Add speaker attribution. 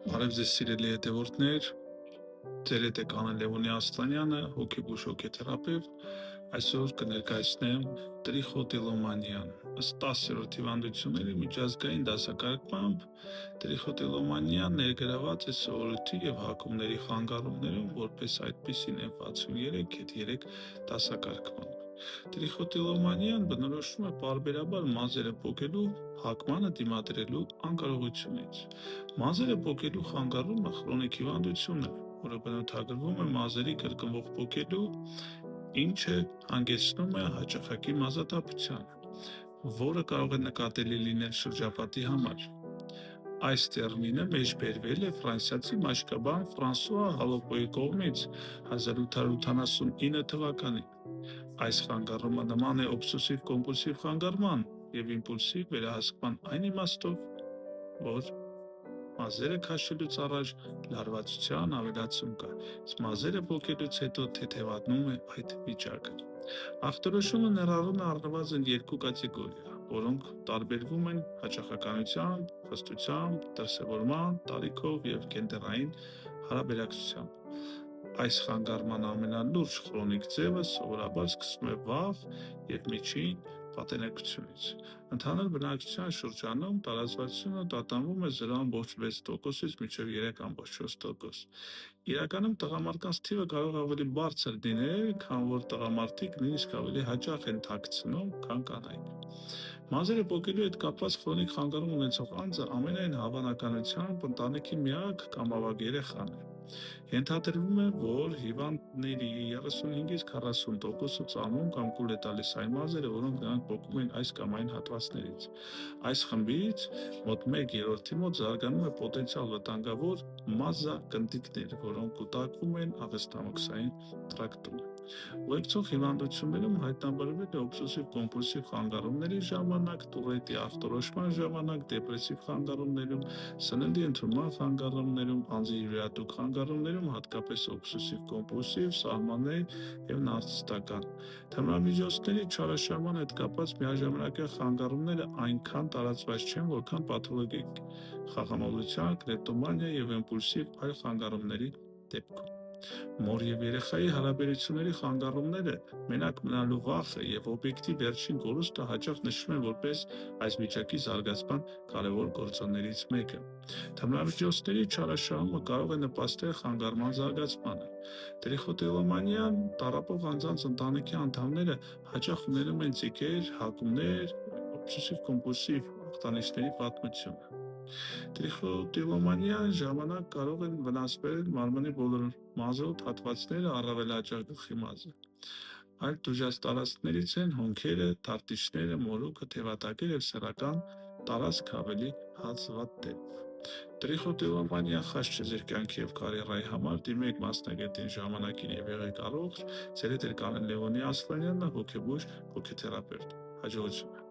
Speaker 1: Բարև ձեզ սիրելի հետևորդներ, ձեր հետ է Կանան Լևոնի Ասլանյանը, հոգեբուժ հոգեթերապևտ։ Այսօր կներկայացնեմ տրիխոտիլոմանիան։ Ըստ 10-րդ հիվանդությունների միջազգային դասակարգմամբ տրիխոտիլոմանիան ներգրաված է սովորույթի եւ հակումների խանգարումներում, որպես այդպիսին է 63-3 դասակարգմամբ։ Տրիխոտիլոմանիան բնորոշվում է պարբերաբար մազերը պոկելու, հակմանը դիմադրելու անկարողությունից։ Մազերը պոկելու խանգարումը խրոնիկ հիվանդություն է, որը բնութագրվում է մազերի կրկնվող պոկելու, ինչը հանգեցնում է հաճախակի մազատափությանը, որը կարող է նկատելի լինել շրջապատի համար։ Այս տերմինը մեջբերվել է ֆրանսիացի մաշկաբան Ֆրանսուଆ Հալոպոյի կողմից 1879 թվականին։ Այս խանգարումը նման է օբսեսիվ-կոմպուլսիվ խանգարման եւ իմպուլսիվ վերահսկման այն իմաստով, որ մազերը քաշելուց առաջ լարվածության ավելացում կա, իսկ մազերը պոկելուց հետո թեթևանում է այդ վիճակը։ Ախտորոշումը ներառում է առնվազն երկու կատեգորիա, որոնք տարբերվում են հաճախականությամբ, խստությամբ, դրսևորման տարիքով եւ գենդերային հարաբերակցությամբ։ Այս խանգարման ամենալուրջ խրոնիկ ձևը սովորաբար սկսվում է վաղ եւ միջին պատանեկությունից։ Ընդհանուր բնակչության շրջանում տարածվածությունը տատանվում է 0.6%-ից մինչև 3.4%։ Իրականում տղամարդկանց թիվը կարող է ավելի բարձր լինել, քան որ տղամարդիկ նույնիսկ ավելի հաճախ են թաքցնում, քան կանայք։ Մազերը պոկելու հետ կապված խրոնիկ խանգարում ունեցող անձը ամենայն հավանականությամբ ընտանիքի միակ կամ ավագ երեխան է։ Ենթադրվում է, որ հիվանդների 35-ից 40%-ը ծամում կամ կուլ է տալիս այն մազերը, որոնք նրանք պոկում են այս կամ այն հատվածներից։ Այս խմբից մոտ 1/3-ի մոտ զարգանում է պոտենցիալ վտանգավոր մազակնդիկներ, որոնք կուտակվում են աղեստամքսային տրակտում։ Ուղեկցող հիվանդություններում հայտնաբերվել է օբսեսիվ-կոմպուլսիվ խանգարումների ժամանակ, Տուրետի ախտորոշման ժամանակ, դեպրեսիվ խանգարումներում, սննդի ընդունման խանգարումներում, անձի յուրահատուկ խանգարումներում, հատկապես օբսեսիվ-կոմպուլսիվ, սահմանների եւ նարցիստական։ Թմրամիջոցների չարաշահման հետ կապված միաժամանակյա խանգարումները այնքան տարածված չեն, որքան պաթոլոգիկ խաղամոլության, կլեպտոմանիա եւ իմպուլսիվ այլ խանգարումների դեպքում։ Մոր եւ երեխայի հարաբերությունների խանգարումները, մենակ մնալու վախը եւ օբյեկտիվ վերջին կորուստը հաճախ նշվում են որպես այս վիճակի զարգացման կարևոր գործոններից մեկը։ Թմրամիջոցների չարաշահումը կարող է նպաստել խանգարման զարգացմանը։ Տրիխոտիլոմանիան տառապող անձանց ընտանիքի անդամները հաճախ ունենում են ծիքեր, հակումներ, օբսեսիվ-կոմպուլսիվ ախտանիշների պատմություն։ Տրիխոտիլոմանիան ժամանակ կարող են վնասվել մարմնի բոլոր մազոտ հատվածները, առավել հաճախ գլխի մազը։ Այլ տուժած տարածքներից են հոնքերը, թարտիչները, մորուքը, թևատակեր եւ սեռական տարածք ավելի հազվադեպ դեպ։ Տրիխոտիլոմանիան խաչ չէ ձեր կյանքի եւ կարիերայի համար, դիմեք մասնագետին ժամանակին եւ եղեք առողջ։ Ձեր հետ է Կանան Լևոնի Ասլանյանը, հոգեբուժ, հոգեթերապևտ։ Հաջողություն։